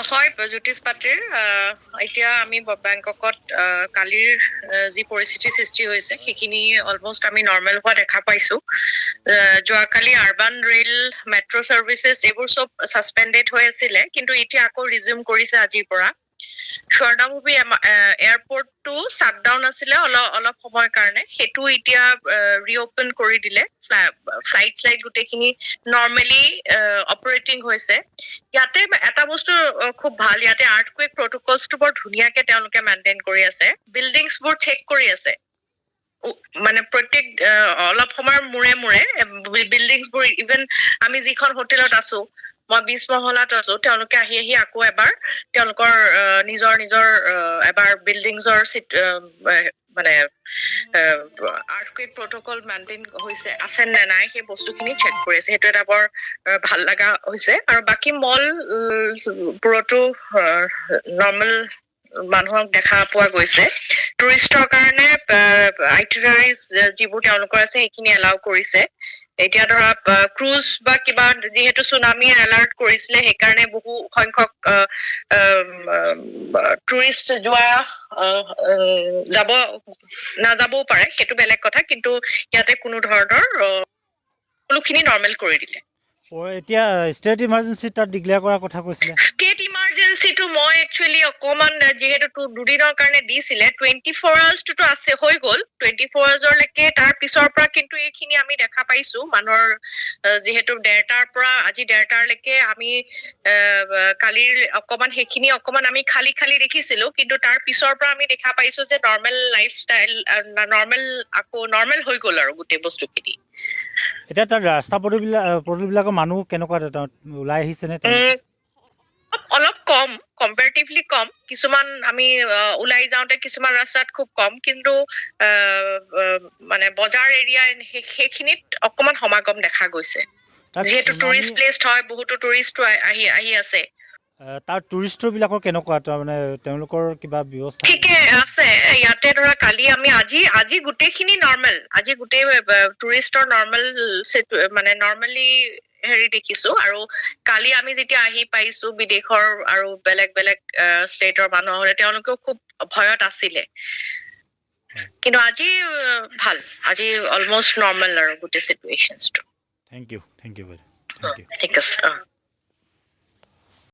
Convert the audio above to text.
হয় জ্যোতিষ পাত্ৰীৰ এতিয়া আমি বেংককত কালিৰ যি পৰিস্থিতি সৃষ্টি হৈছে সেইখিনি অলমোষ্ট আমি নৰ্মেল হোৱা দেখা পাইছো যোৱাকালি আৰবান ৰেল মেট্ৰ' চাৰ্ভিচেছ এইবোৰ চব ছাছপেণ্ডেড হৈ আছিলে কিন্তু এতিয়া আকৌ ৰিজিউম কৰিছে আজিৰ পৰা স্বৰ্ণভূমি এয়াৰপৰ্টটো শ্বাটডাউন আছিলে অলপ সময়ৰ কাৰণে সেইটো এতিয়া ৰিঅপেন কৰি দিলে ফ্লাইট গোটেইখিনি নৰ্মেলি অপাৰেটিং হৈছে ইয়াতে এটা বস্তু খুব ভাল ইয়াতে আৰ্থকুৱেক প্ৰটকলছটো বৰ ধুনীয়াকে তেওঁলোকে মেইনটেইন কৰি আছে বিল্ডিংছবোৰ চেক কৰি আছে মানে প্ৰত্যেক অলপ সময়ৰ মূৰে বিল্ডিংছবোৰ ইভেন আমি যিখন হোটেলত আছো মই 20 মহলাত আছো তেওঁলোকে আহি আকৌ এবাৰ তেওঁলোকৰ নিজৰ এবাৰ বিল্ডিংছৰ মানে আৰ্থকুৱেক প্ৰটকল মেইনটেইন হৈছে আছে নে নাই সেই বস্তুখিনি চেক কৰি আছে সেইটো এটা বৰ ভাল লগা হৈছে আৰু বাকী মল বোৰতো নৰ্মেল মানুহক দেখা পোৱা গৈছে টুৰিষ্টৰ কাৰণে আইটিনাৰিজ যিবোৰ তেওঁলোকৰ আছে সেইখিনি এলাউ কৰিছে এতিয়া ধৰা ক্ৰুজ বা কিবা যিহেতু সুনামিৰ এলাৰ্ট কৰিছিলে সেইকাৰণে বহু সংখ্যক টুৰিষ্ট নাযাবও পাৰে সেইটো বেলেগ কথা কিন্তু ইয়াতে কোনো ধৰণৰ সকলোখিনি নৰ্মেল কৰি দিলে এতিয়া ষ্টেট ইমাৰ্জেঞ্চি তাত ডিক্লেয়াৰ কৰাৰ কথা কৈছিলে ষ্টেট ইমাৰ্জেঞ্চিটো মই একচুৱেলি অকমান যিহেতু দুদিনৰ কাৰণে দিছিলে 24 আৱাৰ্ছটো আছে হৈ গ'ল 24 আৱাৰ্ছলৈকে তাৰ পিছৰ পৰা কিন্তু এইখিনি আমি দেখা পাইছো মানুহৰ যিহেতু 1:30টাৰ পৰা আজি 1:30টালৈকে আমি কালিৰ সেইখিনি অকমান আমি খালি দেখিছিলো কিন্তু তাৰ পিছৰ পৰা আমি দেখা পাইছো যে নৰ্মেল লাইফষ্টাইল নৰ্মেল হৈ গ'ল আৰু গোটেই বস্তুখিনি এতিয়া তাৰ ৰাস্তা পদূলিবিলাকৰ মানুহ কেনেকুৱা ওলাই আহিছেনে অলপ কম কম্পেৰেটিভলি কম কিছুমান আমি ওলাই যাওঁতে কিছুমান ৰাস্তাত খুব কম কিন্তু মানে বজাৰ এৰিয়া সেইখিনিত অকমান সমাগম দেখা গৈছে যিহেতু টুৰিষ্ট প্লেচ হয় বহুতো টুৰিষ্ট আহি আছে তাৰ টুৰিষ্টবিলাকৰ কেনেকুৱা তাৰমানে তেওঁলোকৰ কিবা ব্যৱস্থা ঠিকে আছে ইয়াতে ধৰা কালি আমি আজি গোটেইখিনি নৰ্মেল আজি গোটেই টুৰিষ্টৰ নৰ্মেল মানে নৰ্মেলি হেৰি দেখিছো আৰু কালি আমি যেতিয়া আহি পাইছো বিদেশৰ আৰু বেলেগ ষ্টেটৰ মানুহ হলে তেওঁলোকেও খুব ভয়ত আছিলে কিন্তু আজি ভাল আজি অলমোষ্ট নৰ্মেল আৰু গোটেই চিটুৱেশ্যনটো থেংক ইউ ঠিক আছে